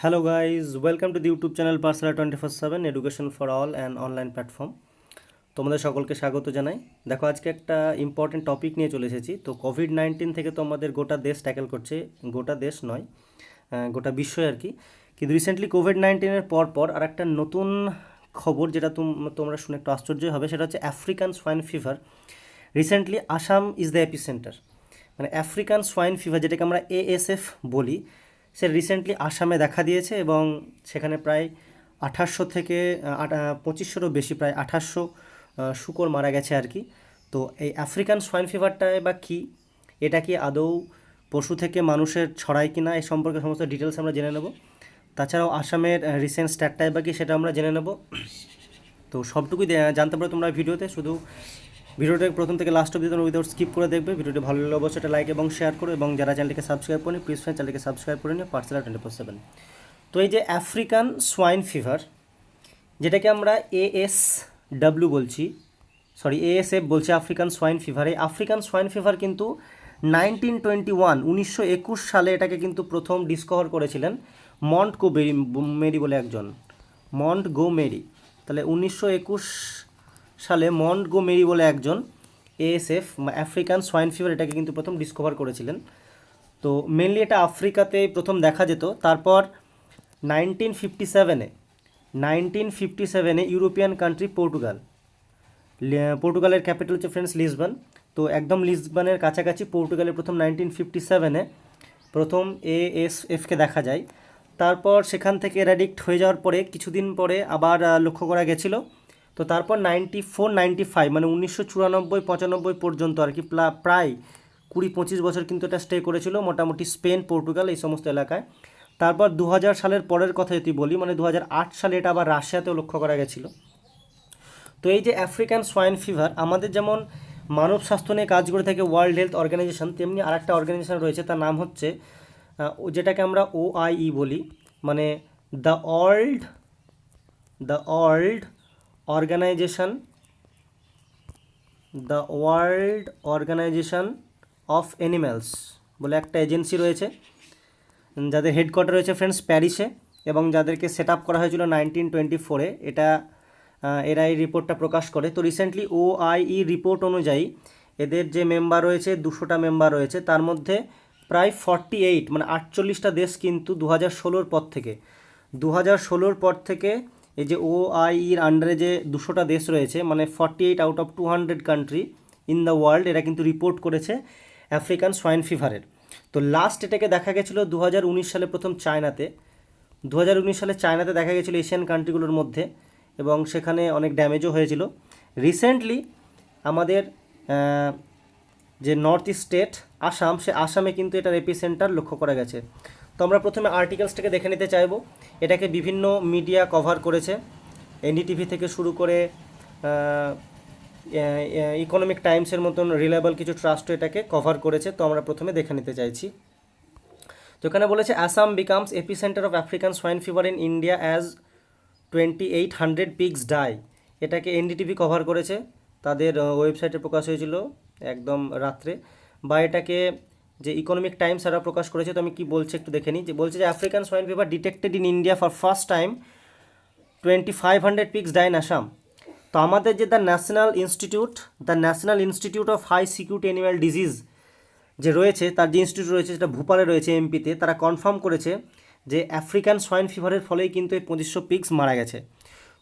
Hello guys, welcome to the YouTube channel Parsala 24/7 Education for All and online platform. তোমাদের সকলকে স্বাগত জানাই। দেখো আজকে একটা ইম্পর্টেন্ট টপিক নিয়ে চলে এসেছি। তো কোভিড-19 থেকে তো আমাদের গোটা দেশ ট্যাকেল করছে, গোটা দেশ নয়, গোটা বিশ্বই আর কি। কিন্তু রিসেন্টলি কোভিড-19 পর আর একটা নতুন খবর যেটা তোমরা শুনে একটু আশ্চর্য হবে, সেটা হচ্ছে African swine fever. Recently Assam is the epicentre, মানে আফ্রিকান সোয়াইন ফিভার যেটাকে আমরা ASF বলি, সে রিসেন্টলি আসামে দেখা দিয়েছে এবং সেখানে প্রায় 2800 থেকে 2500-রও বেশি, প্রায় 2800 শূকর মারা গেছে আর কি। তো এই আফ্রিকান সোয়াইন ফিভারটায় বা কী, এটা কি আদৌ পশু থেকে মানুষের ছড়ায় কি না, এই সম্পর্কে সমস্ত ডিটেলস আমরা জেনে নেব। তাছাড়াও আসামের রিসেন্ট স্ট্যাটটায় বা কি সেটা আমরা জেনে নেব। তো সবটুকুই জানতে পারো তোমরা ভিডিওতে। শুধু ভিডিওটা প্রথম থেকে লাস্ট অবধি তোমরা উইদাউট স্কিপ করে দেখবে। ভিডিওটি ভালো লাগলে অবশ্যই একটা লাইক এবং শেয়ার করো, এবং যারা চ্যানেলটিকে সাবস্ক্রাইব করেনি প্লিজ চ্যানেলটিকে সাবস্ক্রাইব করে নিও, পার্সেলা 24/7। তো এই যে আফ্রিকান সোয়াইন ফিভার, যেটাকে আমরা বলছি, ASF বলছি, আফ্রিকান সোয়াইন ফিভার। এই আফ্রিকান সোয়াইন ফিভার কিন্তু 1921 সালে এটাকে কিন্তু প্রথম ডিসকভার করেছিলেন মেরি বলে একজন, মেরি। তাহলে 1921 সালে মেরি বলে একজন ASF আফ্রিকান সোয়াইন ফিভার এটাকে কিন্তু প্রথম ডিসকভার করেছিলেন। তো মেনলি এটা আফ্রিকাতে প্রথম দেখা যেত। তারপর 1957-এ ইউরোপিয়ান কান্ট্রি পর্তুগালের ক্যাপিটাল হচ্ছে ফ্রেন্ডস লিসবন। তো একদম লিসবনের কাছাকাছি পর্তুগালে প্রথম 1957-এ প্রথম ASFকে দেখা যায়। তারপর সেখান থেকে এরাডিক্ট হয়ে যাওয়ার পরে কিছুদিন পরে আবার লক্ষ্য করা গেছিলো। তো তারপর 94-95 মানে 1994-95 পর্যন্ত আর কি, প্রায় 20-25 বছর কিন্তু এটা স্টে করেছিল মোটামুটি স্পেন, পর্তুগাল এই সমস্ত এলাকায়। তারপর 2000 সালের পরের কথা যদি বলি, মানে 2008 সালে এটা আবার রাশিয়াতেও লক্ষ্য করা গেছিলো। তো এই যে আফ্রিকান সোয়াইন ফিভার, আমাদের যেমন মানব স্বাস্থ্য নিয়ে কাজ করে থাকে ওয়ার্ল্ড হেলথ অর্গানাইজেশন, তেমনি আরেকটা অর্গানাইজেশন রয়েছে, তার নাম হচ্ছে যেটাকে আমরা OIE বলি, মানে the world organisation of animals বলে একটা এজেন্সি রয়েছে, যাদের হেডকোয়ার্টার রয়েছে ফ্রেন্ডস প্যারিসে, এবং যাদেরকে সেট আপ করা হয়েছিল 1924-এ। এরা এই রিপোর্টটা প্রকাশ করে। তো রিসেন্টলি OIE রিপোর্ট অনুযায়ী এদের যে মেম্বার রয়েছে, 200টা মেম্বার রয়েছে, তার মধ্যে প্রায় 48 মানে 48টা দেশ কিন্তু 2016-র পর থেকে এই যে OIEর আন্ডারে যে 200টা দেশ রয়েছে, মানে 48 out of 200 country in the world, এরা কিন্তু রিপোর্ট করেছে আফ্রিকান সোয়াইন ফিভারের। তো লাস্ট এটাকে দেখা গেছিলো 2019 সালে প্রথম চায়নাতে। 2019 সালে চায়নাতে দেখা গেছিলো এশিয়ান কান্ট্রিগুলোর মধ্যে, এবং সেখানে অনেক ড্যামেজও হয়েছিল। রিসেন্টলি আমাদের যে নর্থ ইস্ট স্টেট আসাম, সে আসামে কিন্তু এটার এপিসেন্টার লক্ষ্য করা গেছে। তো আমরা প্রথমে আর্টিকেলসটাকে দেখে নিতে চাইবো। এটাকে বিভিন্ন মিডিয়া কভার করেছে, NDTV থেকে শুরু করে ইকোনমিক টাইমসের মতন রিলায়েবল কিছু ট্রাস্টও এটাকে কভার করেছে। তো আমরা প্রথমে দেখে নিতে চাইছি। তো এখানে বলেছে Assam becomes epicentre of African swine fever in India as 2800 pigs die. এটাকে NDTV কভার করেছে, তাদের ওয়েবসাইটে প্রকাশ হয়েছিল একদম রাত্রে। বা এটাকে যে ইকোনমিক টাইমস এরা প্রকাশ করেছে। তো আমি কি বলছে একটু দেখে নিই। যে বলছে যে African swine fever detected in India for first time 2500 pigs die in Assam. তো আমাদের যে the national institute of high security animal disease যে রয়েছে, তার যে ইনস্টিটিউট রয়েছে সেটা ভোপালে রয়েছে এমপিতে, তারা কনফার্ম করেছে যে আফ্রিকান সোয়াইন ফিভারের ফলেই কিন্তু এই 2500 পিগস মারা গেছে।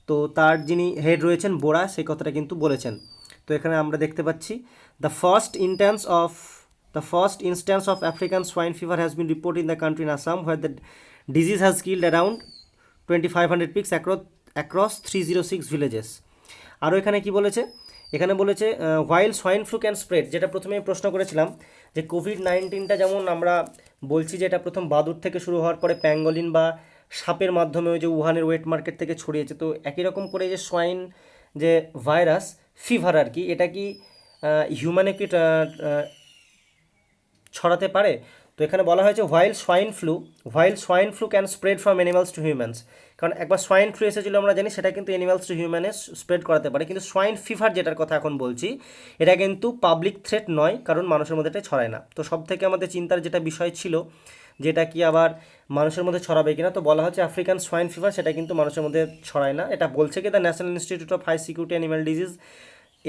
তো তার যিনি হেড রয়েছেন বোরা, সেই কথাটা কিন্তু বলেছেন। তো এখানে আমরা দেখতে পাচ্ছি the first instance of African swine fever has been report in the country in Assam, where the disease has killed around 2500 pigs across 306 villages. আরও এখানে কি বলেছে, এখানে বলেছে while swine flu can spread, যেটা প্রথমে প্রশ্ন করেছিলাম যে কোভিড-19টা যেমন আমরা বলছি যে এটা প্রথম বাদুড় থেকে শুরু হওয়ার পরে প্যাঙ্গলিন বা সাপের মাধ্যমে ওই যে উহানের ওয়েট মার্কেট থেকে ছড়িয়েছে। তো একই রকম করে যে সোয়াইন যে ভাইরাস ফিভার আর কি, এটা কি হিউম্যানে কি ছড়াতে পারে? তো এখানে বলা হয়েছে while swine flu can spread from animals to humans. কারণ একবার সোয়াইন ফ্লু এসেছিলো আমরা জানি, সেটা কিন্তু অ্যানিমালস টু হিউম্যানে স্প্রেড করাতে পারে। কিন্তু সোয়াইন ফিভার যেটার কথা এখন বলছি, এটা কিন্তু পাবলিক থ্রেট নয়, কারণ মানুষের মধ্যে এটা ছড়ায় না। তো সব থেকে আমাদের চিন্তার যেটা বিষয় ছিল যেটা কি আবার মানুষের মধ্যে ছড়াবে কিনা। তো বলা হচ্ছে আফ্রিকান সোয়াইন ফিভার সেটা কিন্তু মানুষের মধ্যে ছড়ায় না। এটা বলছে কি the national institute of high security animal disease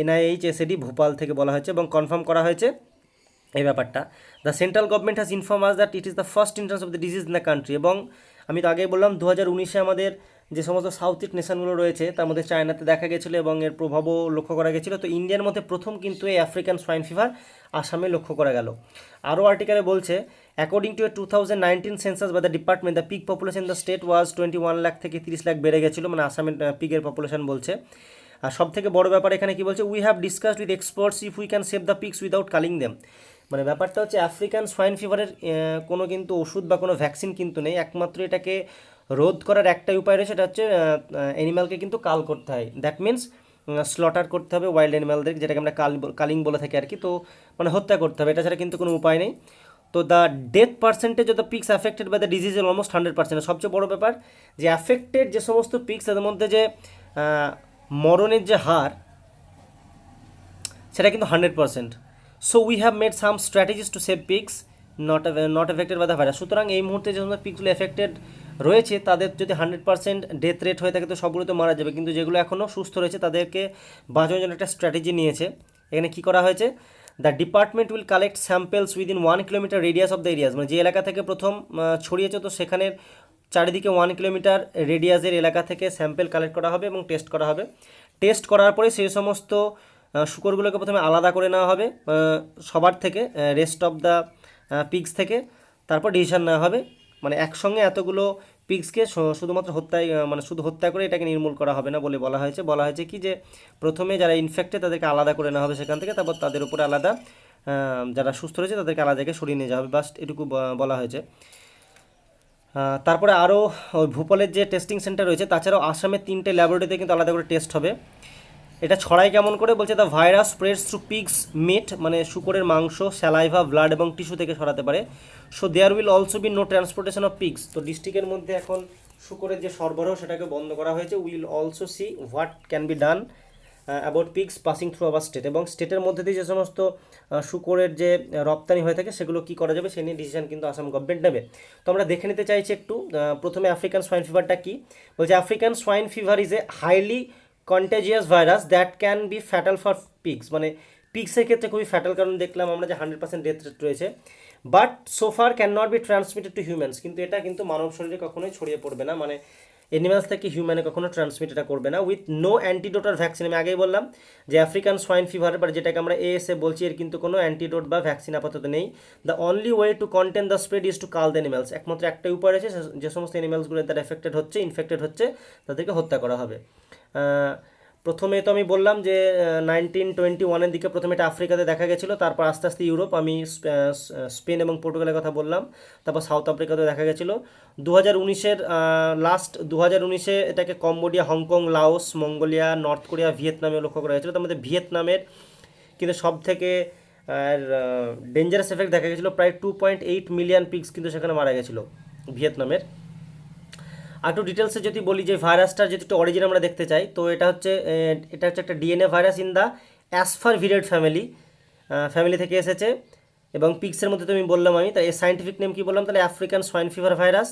NIHSAD Bhopal থেকে বলা হয়েছে এবং কনফার্ম করা হয়েছে এই ব্যাপারটা। The central government has inform us that it is the first instance of the disease in the country. এবং আমি তো আগেই বললাম 2019-এ আমাদের যে সমস্ত সাউথ ইস্ট নেশনগুলো রয়েছে তার মধ্যে চায়নাতে দেখা গেছিলো এবং এর প্রভাবও লক্ষ্য করা গেছিলো। তো ইন্ডিয়ার মধ্যে প্রথম কিন্তু এই আফ্রিকান সোয়াইন ফিভার আসামে লক্ষ্য করা গেল। আরও আর্টিকেলে বলছে according to a 2019 census by the department the pig population in the state was 21 lakh থেকে 30 লাখ বেড়ে গেছিলো, মানে আসামের পিগের পপুলেশন বলছে। আর সব থেকে বড় ব্যাপার এখানে কি বলছে, we have discussed with experts if we can save the pigs without culling them. মানে ব্যাপারটা হচ্ছে আফ্রিকান সোয়াইন ফিভারের কোনো কিন্তু ওষুধ বা কোনো ভ্যাকসিন কিন্তু নেই, একমাত্র এটাকে রোধ করার একটাই উপায় রয়েছে, সেটা হচ্ছে অ্যানিমালকে কিন্তু কাল করতে হয়। দ্যাট মিন্স স্লটার করতে হবে ওয়াইল্ড অ্যানিমালদের, যেটাকে আমরা কালিং বলে থাকি আর কি। তো মানে হত্যা করতে হবে, এটা ছাড়া কিন্তু কোনো উপায় নেই। তো the death percentage of the pigs affected by the disease is almost 100%। সবচেয়ে বড় ব্যাপার যে অ্যাফেক্টেড যে সমস্ত পিগস তাদের মধ্যে যে মরণের যে হার সেটা কিন্তু 100%। So we have made some strategies to save pigs not affected by the virus. সুতরাং এই মুহূর্তে যে সমস্ত পিগসগুলো এফেক্টেড রয়েছে তাদের যদি 100% ডেথ রেট হয়ে থাকে তো সবগুলো তো মারা যাবে, কিন্তু যেগুলো এখনও সুস্থ রয়েছে তাদেরকে বাঁচানোর জন্য একটা স্ট্র্যাটেজি নিয়েছে। এখানে কী করা হয়েছে, the department will collect samples within 1 kilometre radius of the areas. মানে যে এলাকা থেকে প্রথম ছড়িয়েছে তো সেখানের চারিদিকে 1 কিলোমিটার রেডিয়াসের এলাকা থেকে স্যাম্পেল কালেক্ট করা হবে এবং টেস্ট করা হবে। টেস্ট করার পরে সেই সমস্ত শুকরগুলোকে প্রথমে আলাদা করে নেওয়া হবে সবার থেকে, রেস্ট অফ দ্য পিগস থেকে। তারপর ডিসিশন নেওয়া হবে, মানে একসঙ্গে এতগুলো পিগসকে শুধুমাত্র হত্যায় মানে শুধু হত্যা করে এটাকে নির্মূল করা হবে না বলে বলা হয়েছে কি যে প্রথমে যারা ইনফেক্টেড তাদেরকে আলাদা করে নেওয়া হবে সেখান থেকে, তারপর তাদের উপরে আলাদা যারা সুস্থ রয়েছে তাদেরকে আলাদা জায়গায় সরিয়ে নিয়ে যাওয়া হবে, বাস এটুকু বলা হয়েছে। তারপরে আরও ওই ভূপালের যে টেস্টিং সেন্টার রয়েছে, তাছাড়াও আসামের 3টে ল্যাবরেটরিতে কিন্তু আলাদা করে টেস্ট হবে। এটা ছড়াই কেমন করে বলছে, the virus spreads through pigs meat, মানে শুকরের মাংস, স্যালাইভা, ব্লাড এবং টিস্যু থেকে ছড়াতে পারে। So there will also be no transportation of pigs. তো ডিস্ট্রিক্টের মধ্যে এখন শুকরের যে সরবরাহ সেটাকে বন্ধ করা হয়েছে। Will also see what can be done about pigs passing through our state. এবং স্টেটের মধ্যে দিয়ে যে সমস্ত শুকরের যে রপ্তানি হয়ে থাকে সেগুলো কী করা যাবে সে নিয়ে ডিসিশন কিন্তু আসাম গভর্নমেন্ট নেবে। তো আমরা দেখে নিতে চাইছি একটু প্রথমে আফ্রিকান সোয়াইন ফিভারটা কী বলছে। African swine fever is a highly contagious virus that can be fatal for pigs. মানে পিগসের ক্ষেত্রে খুবই ফ্যাটাল, কারণ দেখলাম আমরা যে 100% ডেথ রেট রয়েছে। But so far can not be transmitted to humans, কিন্তু এটা কিন্তু মানব শরীরে কখনোই ছড়িয়ে পড়বে না, মানে অ্যানিমালস থেকে হিউম্যানে কখনো ট্রান্সমিট এটা করবে না। উইথ নো অ্যান্টিডোট আর ভ্যাকসিন। আমি আগেই বললাম যে আফ্রিকান সোয়াইন ফিভার বা যেটাকে আমরা ASA বলছি, এর কিন্তু কোনো অ্যান্টিডোট বা ভ্যাকসিন আপাতত নেই। The only way to contain the spread is to cull the animals. একমাত্র একটাই উপায় রয়েছে, যে সমস্ত অ্যানিমালসগুলো তারা ইনফেক্টেড হচ্ছে তাদেরকে হত্যা করা হবে। প্রথমে তো আমি বললাম যে 1921-এর দিকে প্রথমে এটা আফ্রিকাতে দেখা গেছিলো, তারপর আস্তে আস্তে ইউরোপ, আমি স্পেন এবং পর্তুগালের কথা বললাম, তারপর সাউথ আফ্রিকাতেও দেখা গেছিলো। 2019-এর লাস্ট 2019-এ এটাকে Cambodia, Hong Kong, Laos, Mongolia, North Korea, ভিয়েতনামেও লক্ষ্য করা হয়েছিল। তার মধ্যে ভিয়েতনামের কিন্তু সব থেকে ডেঞ্জারাস এফেক্ট দেখা গেছিলো, প্রায় 2.8 মিলিয়ন পিগস কিন্তু সেখানে মারা গেছিলো ভিয়েতনামের। আর একটু ডিটেলসে যদি বলি যে ভাইরাসটার যদি একটু অরিজিন আমরা দেখতে চাই, তো এটা হচ্ছে একটা DNA virus in the Asfarviridae family থেকে এসেছে। এবং পিগসের মধ্যে তো আমি বললাম, আমি তাই এর সাইন্টিফিক নেম কী বললাম, তাহলে আফ্রিকান সোয়াইন ফিভার ভাইরাস।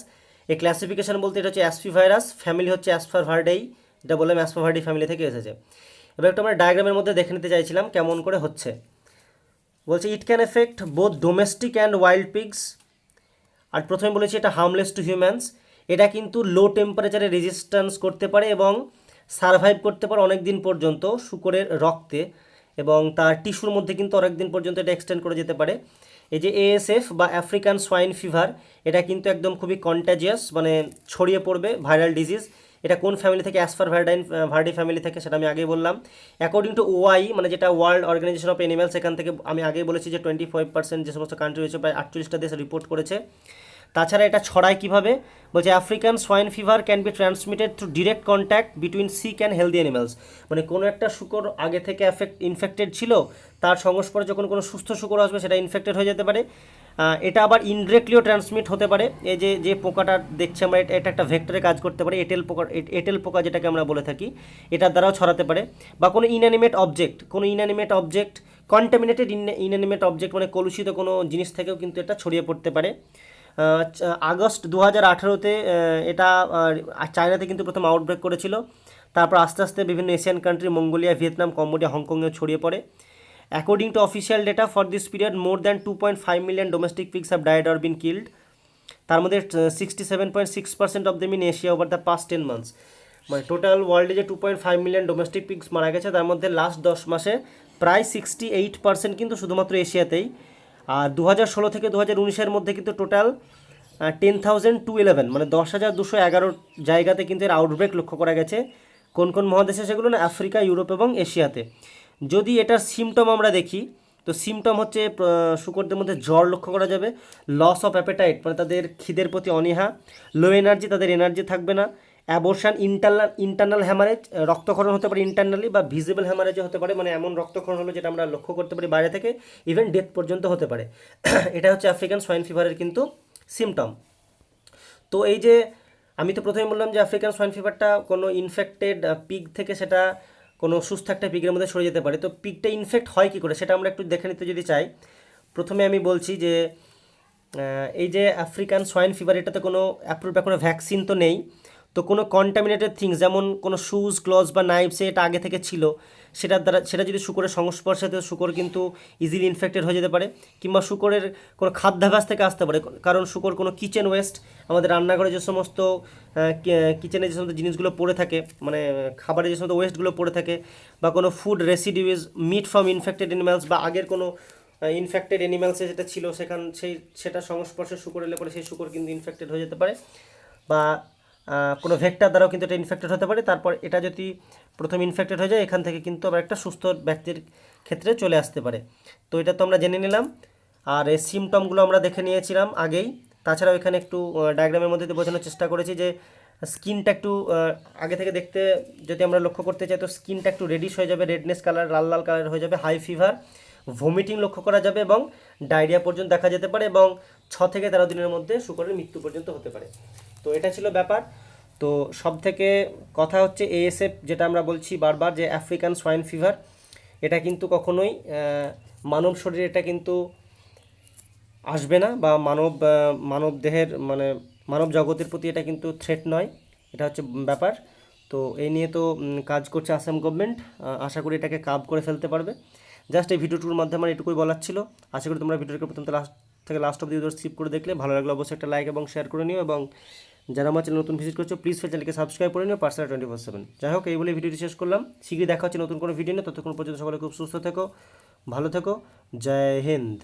এই ক্লাসিফিকেশন বলতে এটা হচ্ছে অ্যাসপি ভাইরাস, ফ্যামিলি হচ্ছে অ্যাসপারভার্ডেই, যেটা বললাম অ্যাসপারভার্ডি ফ্যামিলি থেকে এসেছে। এবার একটু আমরা ডায়াগ্রামের মধ্যে দেখে নিতে চাইছিলাম কেমন করে হচ্ছে। বলছে it can affect both domestic and wild pigs. আর প্রথমে বলেছি এটা হার্মলেস টু হিউম্যানস। এটা কিন্তু লো টেম্পারেচারে রেজিস্ট্যান্স করতে পারে এবং সারভাইভ করতে পারে অনেক দিন পর্যন্ত শুকরের রক্তে, এবং তার টিস্যুর মধ্যে কিন্তু অনেক দিন পর্যন্ত এটা এক্সটেন্ড করে যেতে পারে। এই যে ASF বা আফ্রিকান সোয়াইন ফিভার, এটা কিন্তু একদম খুবই কন্টাজিয়াস, মানে ছড়িয়ে পড়বে ভাইরাল ডিজিজ। এটা কোন ফ্যামিলি থেকে, ভার্ডি ফ্যামিলি থেকে, সেটা আমি আগেই বললাম। অ্যাকর্ডিং টু OI, মানে যেটা ওয়ার্ল্ড অর্গানাইজেশন অফ অ্যানিমালস, সেখান থেকে আমি আগেই বলেছি যে 25% যে সমস্ত কান্ট্রি রয়েছে প্রায় 48টা দেশ রিপোর্ট করেছে। তাছাড়া এটা ছড়ায় কীভাবে বলছে, African swine fever can be transmitted through direct contact between sick and healthy animals. মানে কোনো একটা শুকর আগে থেকে ইনফেক্টেড ছিল, তার সংস্পর্শে যখন কোনো সুস্থ শুকর আসবে সেটা ইনফেক্টেড হয়ে যেতে পারে। এটা আবার ইনডিরেক্টলিও ট্রান্সমিট হতে পারে। এই যে পোকাটা দেখছি আমরা, এটা একটা ভেক্টরে কাজ করতে পারে, এটেল পোকা যেটাকে আমরা বলে থাকি, এটার দ্বারাও ছড়াতে পারে। বা কোনো inanimate object contaminated inanimate object, মানে কলুষিত কোনো জিনিস থেকেও কিন্তু এটা ছড়িয়ে পড়তে পারে। আগস্ট 2018-তে এটা চায়নাতে কিন্তু প্রথম আউটব্রেক করেছিল। তারপর আস্তে আস্তে বিভিন্ন Asian country, Mongolia, Vietnam, Cambodia, হংকংয়েও ছড়িয়ে পড়ে। According to official data for this period, more than 2.5 million domestic pigs have died or been killed. তার মধ্যে 67.6% of them in Asia over the past 10 months. মানে টোটাল ওয়ার্ল্ডে যে 2.5 million domestic pigs মারা গেছে, তার মধ্যে লাস্ট 10 মাসে প্রায় 68% কিন্তু শুধুমাত্র এশিয়াতেই। আর 2016 থেকে 2019-এর মধ্যে কিন্তু টোটাল 10,211 মানে 10,211 জায়গাতে কিন্তু এর আউটব্রেক লক্ষ্য করা গেছে। কোন কোন মহাদেশে সেগুলো না, আফ্রিকা, ইউরোপ এবং এশিয়াতে। যদি এটার সিমটম আমরা দেখি, তো সিমটম হচ্ছে শুকরদের মধ্যে জ্বর লক্ষ্য করা যাবে, লস অফ অ্যাপেটাইট মানে তাদের খিদের প্রতি অনীহা, লো এনার্জি, তাদের এনার্জি থাকবে না, অ্যাবর্শন, ইন্টারনাল হ্যামারেজ, রক্তক্ষরণ হতে পারে ইন্টারনালি, বা ভিজিবল হ্যামারেজও হতে পারে, মানে এমন রক্তক্ষরণ হলো যেটা আমরা লক্ষ্য করতে পারি বাইরে থেকে, ইভেন ডেথ পর্যন্ত হতে পারে। এটা হচ্ছে আফ্রিকান সোয়াইন ফিভারের কিন্তু সিমটম। তো এই যে আমি তো প্রথমে বললাম যে আফ্রিকান সোয়াইন ফিভারটা কোনো ইনফেক্টেড পিগ থেকে সেটা কোনো সুস্থ একটা পিগের মধ্যে ছড়িয়ে যেতে পারে। তো পিগটা ইনফেক্ট হয় কী করে সেটা আমরা একটু দেখে নিতে যদি চাই, প্রথমে আমি বলছি যে এই যে আফ্রিকান সোয়াইন ফিভার, এটাতে কোনো অ্যাপ্রুভ বা কোনো ভ্যাকসিন তো নেই। তো কোনো কন্টামিনেটেড থিংস, যেমন কোনো শুজ, গ্লোভস বা নাইফসে এটা আগে থেকে ছিল, সেটা যদি শুকরের সংস্পর্শে, তো শুকর কিন্তু ইজিলি ইনফেক্টেড হয়ে যেতে পারে। কিংবা শুকরের কোনো খাদ্যাভ্যাস থেকে আসতে পারে, কারণ শুকর কোনো কিচেন ওয়েস্ট, আমাদের রান্নাঘরে যে সমস্ত কিচেনে যে সমস্ত জিনিসগুলো পড়ে থাকে, মানে খাবারের যে সমস্ত ওয়েস্টগুলো পড়ে থাকে, বা কোনো food residues, meat from infected animals, বা আগের কোনো ইনফেক্টেড অ্যানিমালসে যেটা ছিল সেটা সংস্পর্শে শুকর এলে পরে সেই শুকর কিন্তু ইনফেক্টেড হয়ে যেতে পারে, বা কোনো ভেক্টর দ্বারাও কিন্তু এটা ইনফেক্টেড হতে পারে। তারপর এটা যদি প্রথম ইনফেক্টেড হয়ে যায়, এখান থেকে কিন্তু আবার একটা সুস্থ ব্যক্তির ক্ষেত্রে চলে আসতে পারে। তো এটা তো আমরা জেনে নিলাম, আর এই সিমটমগুলো আমরা দেখে নিয়েছিলাম আগেই। তাছাড়াও এখানে একটু ডায়াগ্রামের মধ্যে দিয়ে বোঝানোর চেষ্টা করেছি যে স্কিনটা একটু আগে থেকে দেখতে যদি আমরা লক্ষ্য করতে চাই, তো স্কিনটা একটু রেডিশ হয়ে যাবে, রেডনেস কালার, লাল লাল কালার হয়ে যাবে, হাই ফিভার, ভমিটিং লক্ষ্য করা যাবে, এবং ডায়রিয়া পর্যন্ত দেখা যেতে পারে, এবং 6 থেকে 13 দিনের মধ্যে শুকরের মৃত্যু পর্যন্ত হতে পারে। তো এটা ছিল ব্যাপার। তো সব থেকে কথা হচ্ছে এএসএফ, যেটা আমরা বলছি বারবার, যে আফ্রিকান সোয়াইন ফিভার, এটা কিন্তু কখনোই মানব শরীরে এটা কিন্তু আসবে না, বা মানব দেহের মানে মানব জগতের প্রতি এটা কিন্তু থ্রেট নয়। এটা হচ্ছে ব্যাপার। তো এই নিয়ে তো কাজ করছে আসাম গভর্নমেন্ট, আশা করি এটাকে কাব করে ফেলতে পারবে। জাস্ট এই ভিডিওটির মাধ্যমে আমার এটুকুই বলার ছিল। আশা করি তোমরা ভিডিওটাকে প্রথম থেকে লাস্ট অব্দি স্কিপ করে দেখলে। ভালো লাগলে অবশ্যই একটা লাইক এবং শেয়ার করে নিও, এবং যারা আমার চ্যানেল নতুন ভিজিট করছো প্লিজ চ্যানেলকে সাবস্ক্রাইব করে নিও, পার্সোনাল 24/7। যাই হোক, এই বলে ভিডিওটি শেষ করলাম। শীঘ্রই দেখা হচ্ছে নতুন কোনো ভিডিও নিয়ে। ততক্ষণ পর্যন্ত সকলে খুব সুস্থ থেকো, ভালো থেকো। জয় হিন্দ।